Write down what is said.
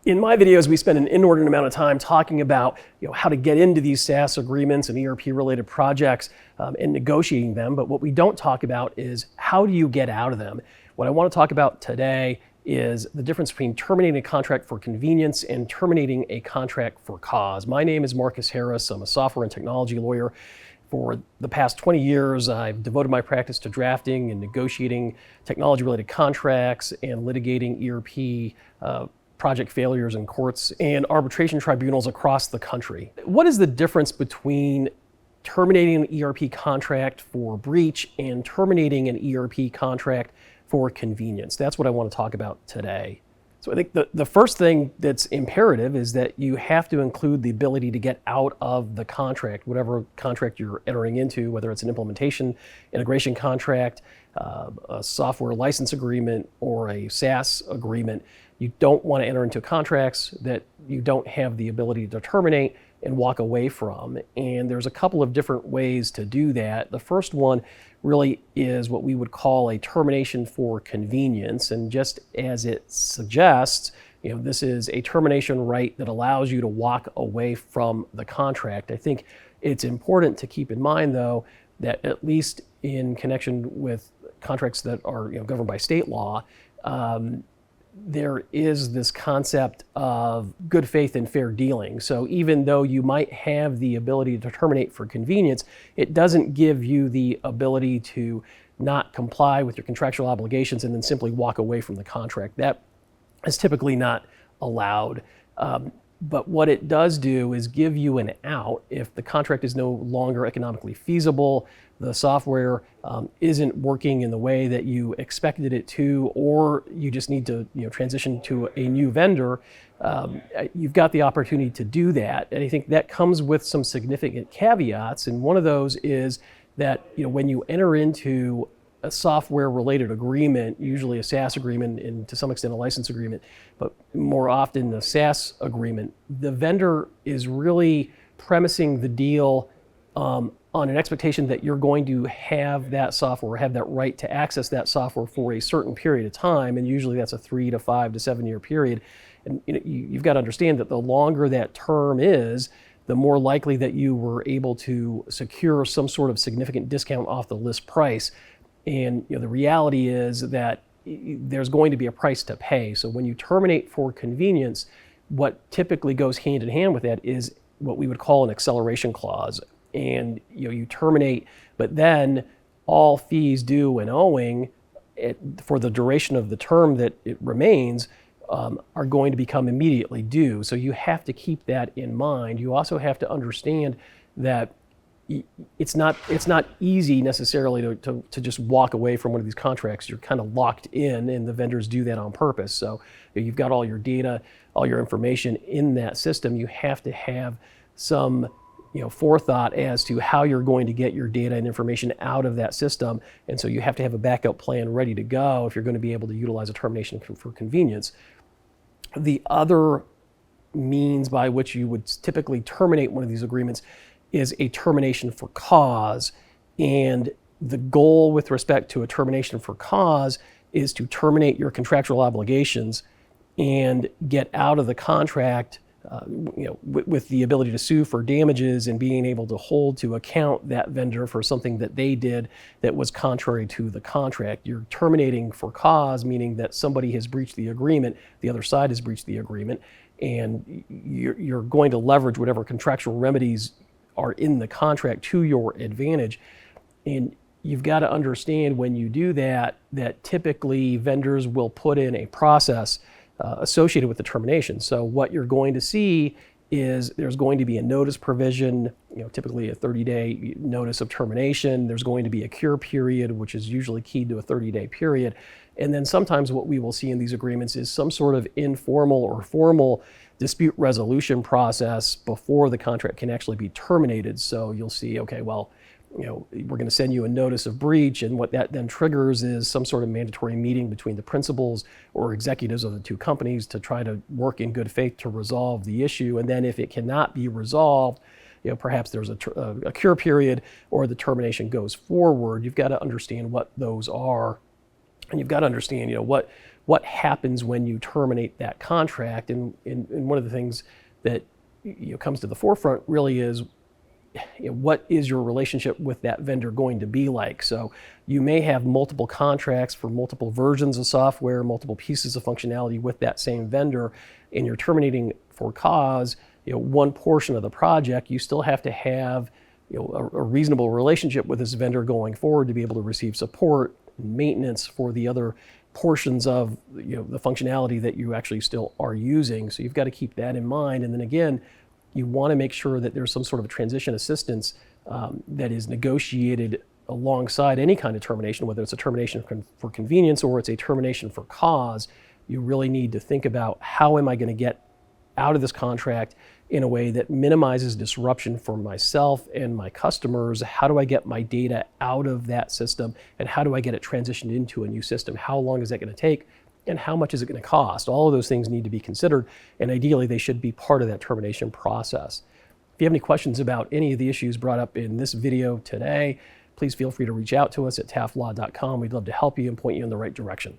In my videos, we spend an inordinate amount of time talking about how to get into these SaaS agreements and ERP-related projects and negotiating them. But what we don't talk about is how do you get out of them? What I want to talk about today is the difference between terminating a contract for convenience and terminating a contract for cause. My name is Marcus Harris. I'm a software and technology lawyer. For the past 20 years, I've devoted my practice to drafting and negotiating technology-related contracts and litigating ERP project failures in courts and arbitration tribunals across the country. What is the difference between terminating an ERP contract for breach and terminating an ERP contract for convenience? That's what I want to talk about today. So I think the first thing that's imperative is that you have to include the ability to get out of the contract, whatever contract you're entering into, whether it's an implementation, integration contract, a software license agreement, or a SaaS agreement. You don't want to enter into contracts that you don't have the ability to terminate and walk away from. And there's a couple of different ways to do that. The first one really is what we would call a termination for convenience. And just as it suggests, this is a termination right that allows you to walk away from the contract. I think it's important to keep in mind, though, that at least in connection with contracts that are governed by state law, there is this concept of good faith and fair dealing. So even though you might have the ability to terminate for convenience, it doesn't give you the ability to not comply with your contractual obligations and then simply walk away from the contract. That is typically not allowed. But what it does do is give you an out if the contract is no longer economically feasible, the software isn't working in the way that you expected it to, or you just need to transition to a new vendor. You've got the opportunity to do that. And I think that comes with some significant caveats. And one of those is that when you enter into a software-related agreement, usually a SaaS agreement and to some extent a license agreement, but more often a SaaS agreement, the vendor is really premising the deal on an expectation that you're going to have that software, have that right to access that software for a certain period of time, and usually that's a 3 to 5 to 7 year period. And you've got to understand that the longer that term is, the more likely that you were able to secure some sort of significant discount off the list price. And the reality is that there's going to be a price to pay. So when you terminate for convenience, what typically goes hand in hand with that is what we would call an acceleration clause. And you terminate, but then all fees due and owing for the duration of the term that it remains are going to become immediately due. So you have to keep that in mind. You also have to understand that it's not easy necessarily to just walk away from one of these contracts. You're kind of locked in, and the vendors do that on purpose. So you've got all your data, all your information in that system. You have to have some forethought as to how you're going to get your data and information out of that system. And so you have to have a backup plan ready to go if you're going to be able to utilize a termination for convenience. The other means by which you would typically terminate one of these agreements is a termination for cause. And the goal with respect to a termination for cause is to terminate your contractual obligations and get out of the contract with the ability to sue for damages and being able to hold to account that vendor for something that they did that was contrary to the contract. You're terminating for cause, meaning that somebody has breached the agreement, the other side has breached the agreement, and you're going to leverage whatever contractual remedies are in the contract to your advantage. And you've got to understand when you do that, that typically vendors will put in a process associated with the termination. So what you're going to see is there's going to be a notice provision, typically a 30-day notice of termination. There's going to be a cure period, which is usually keyed to a 30-day period. And then sometimes what we will see in these agreements is some sort of informal or formal dispute resolution process before the contract can actually be terminated. So you'll see, okay, well, we're going to send you a notice of breach, and what that then triggers is some sort of mandatory meeting between the principals or executives of the two companies to try to work in good faith to resolve the issue. And then if it cannot be resolved, perhaps there's a cure period or the termination goes forward. You've got to understand what those are, and you've got to understand, what happens when you terminate that contract. And one of the things that comes to the forefront really is, what is your relationship with that vendor going to be like? So you may have multiple contracts for multiple versions of software, multiple pieces of functionality with that same vendor, and you're terminating for cause one portion of the project. You still have to have a reasonable relationship with this vendor going forward to be able to receive support and maintenance for the other portions of the functionality that you actually still are using. So you've got to keep that in mind. And then again, you want to make sure that there's some sort of transition assistance that is negotiated alongside any kind of termination, whether it's a termination for convenience or it's a termination for cause. You really need to think about, how am I going to get out of this contract in a way that minimizes disruption for myself and my customers? How do I get my data out of that system, and how do I get it transitioned into a new system? How long is that going to take, and how much is it going to cost? All of those things need to be considered, and ideally they should be part of that termination process. If you have any questions about any of the issues brought up in this video today, please feel free to reach out to us at taflaw.com. We'd love to help you and point you in the right direction.